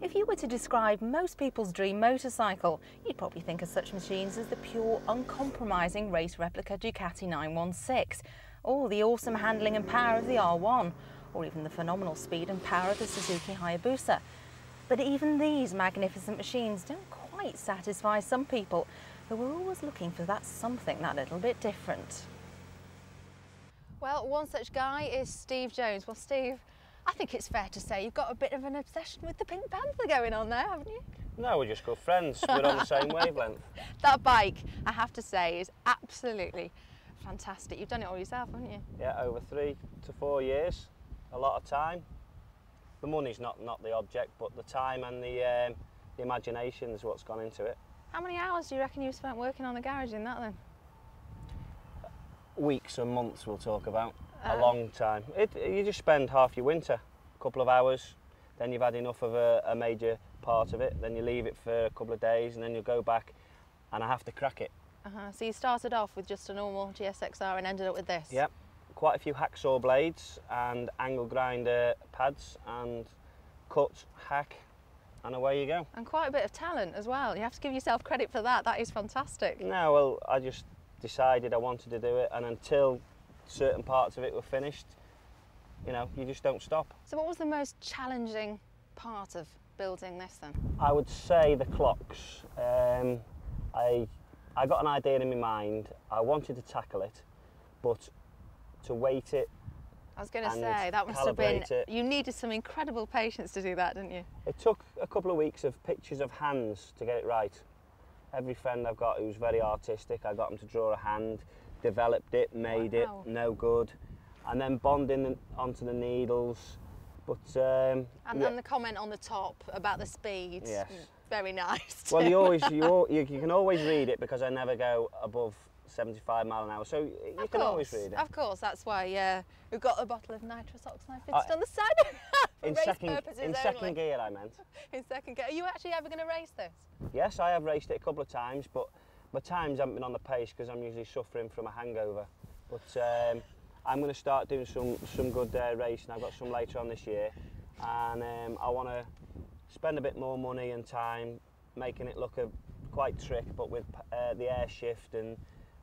If you were to describe most people's dream motorcycle, you'd probably think of such machines as the pure, uncompromising race replica Ducati 916, or the awesome handling and power of the R1, or even the phenomenal speed and power of the Suzuki Hayabusa. But even these magnificent machines don't quite satisfy some people, who are always looking for that something that little bit different. Well, one such guy is Steve Jones. Well, Steve, I think it's fair to say you've got a bit of an obsession with the Pink Panther going on there, haven't you? No, we're just good friends. We're on the same wavelength. That bike, I have to say, is absolutely fantastic. You've done it all yourself, haven't you? Yeah, over 3 to 4 years. A lot of time. The money's not the object, but the time and the imagination is what's gone into it. How many hours do you reckon you've spent working on the garage in that then? Weeks and months we'll talk about. A long time. You just spend half your winter, a couple of hours, then you've had enough of a major part of it, then you leave it for a couple of days and then you'll go back and I have to crack it. So you started off with just a normal GSXR and ended up with this? Yep. Quite a few hacksaw blades and angle grinder pads and cut, hack, and away you go. And quite a bit of talent as well. You have to give yourself credit for that. That is fantastic. No, well, I just decided I wanted to do it, and until certain parts of it were finished, you know, you just don't stop. So what was the most challenging part of building this then? I would say the clocks. I got an idea in my mind. I wanted to tackle it, but to weight it. I was going to say, that must have been, you needed some incredible patience to do that, didn't you? It took a couple of weeks of pictures of hands to get it right. Every friend I've got who's very artistic, I got them to draw a hand, developed it, made it, no good, and then bonding onto the needles. But and then the comment on the top about the speed, yes, very nice. Well, you can always read it because I never go above 75 mile an hour, so you can always read it. Of course, that's why we've got a bottle of nitrous oxide fixed on the side of in second gear, I meant. In second gear. Are you actually ever going to race this? Yes, I have raced it a couple of times, but my times haven't been on the pace because I'm usually suffering from a hangover. But I'm going to start doing some good racing. I've got some later on this year, and I want to spend a bit more money and time making it look quite trick, but with the air shift and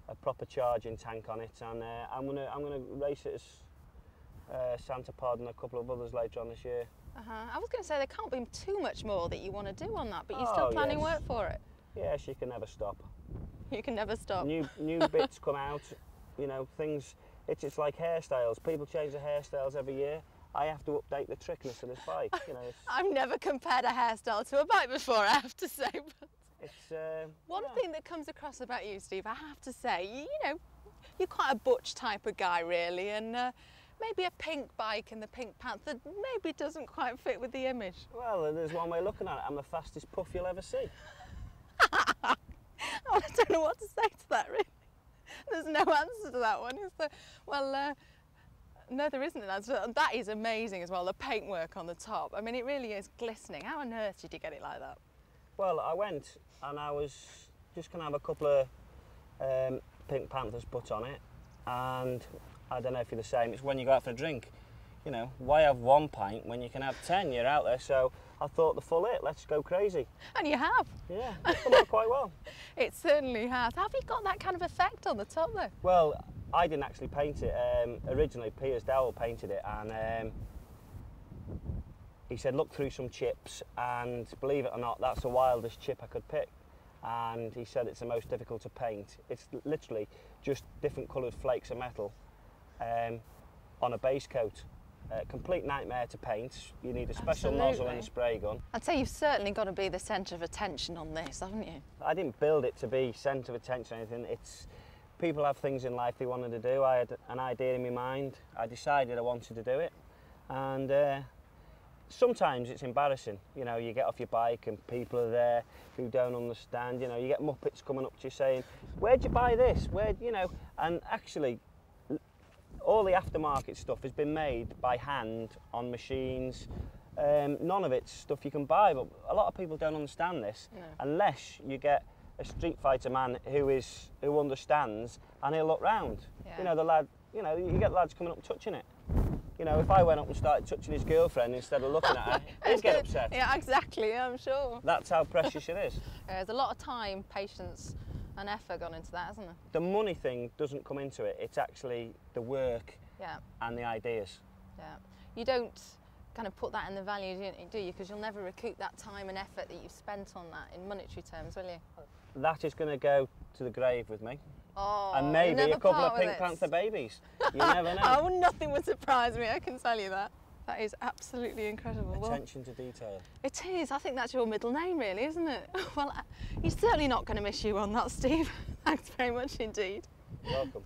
a proper charging tank on it, and I'm gonna race it as Santa Pod and a couple of others later on this year. I was going to say there can't be too much more that you want to do on that, but you're still planning work for it. Yes, you can never stop. You can never stop. New bits come out, you know, things. It's like hairstyles. People change their hairstyles every year. I have to update the trickness of this bike. You know, I've never compared a hairstyle to a bike before, I have to say. But it's one thing that comes across about you, Steve, I have to say, you know, you're quite a butch type of guy, really, and maybe a pink bike and the Pink Panther maybe doesn't quite fit with the image. Well, there's one way of looking at it. I'm the fastest puff you'll ever see. I don't know what to say to that, really. There's no answer to that one, is there? Well, no, there isn't an answer. That is amazing as well, the paintwork on the top. I mean, it really is glistening. How on earth did you get it like that? Well, I went and I was just going to have a couple of Pink Panthers put on it, and I don't know if you're the same, it's when you go out for a drink, you know, why have one pint when you can have 10? You're out there, so I thought the full it, let's go crazy. And you have. Yeah, it's come out quite well. It certainly has. Have you got that kind of effect on the top though? Well, I didn't actually paint it. Originally, Piers Dowell painted it, and he said, look through some chips, and believe it or not, that's the wildest chip I could pick. And he said it's the most difficult to paint. It's literally just different coloured flakes of metal on a base coat. Complete nightmare to paint. You need a special nozzle and a spray gun. I'd say you've certainly got to be the centre of attention on this, haven't you? I didn't build it to be centre of attention or anything. People have things in life they wanted to do. I had an idea in my mind. I decided I wanted to do it, and sometimes it's embarrassing. You know, you get off your bike and people are there who don't understand. You know, you get muppets coming up to you saying, "Where'd you buy this? Where?" You know, and actually, all the aftermarket stuff has been made by hand on machines. None of it's stuff you can buy, but a lot of people don't understand this unless you get a Street Fighter man who understands, and he'll look round. Yeah. You know, the lad. You know, you get lads coming up touching it. You know, if I went up and started touching his girlfriend instead of looking at her, he'd get upset. Yeah, exactly, I'm sure. That's how precious it is. There's a lot of time, patience and effort gone into that, hasn't there? The money thing doesn't come into it, it's actually the work and the ideas. Yeah. You don't kind of put that in the value, do you? Because you'll never recoup that time and effort that you've spent on that in monetary terms, will you? That is going to go to the grave with me. Oh, and maybe a couple of Pink Panther babies. You never know. Oh, nothing would surprise me, I can tell you that. That is absolutely incredible. Attention to detail. It is. I think that's your middle name, really, isn't it? Well, he's certainly not going to miss you on that, Steve. Thanks very much indeed. Welcome.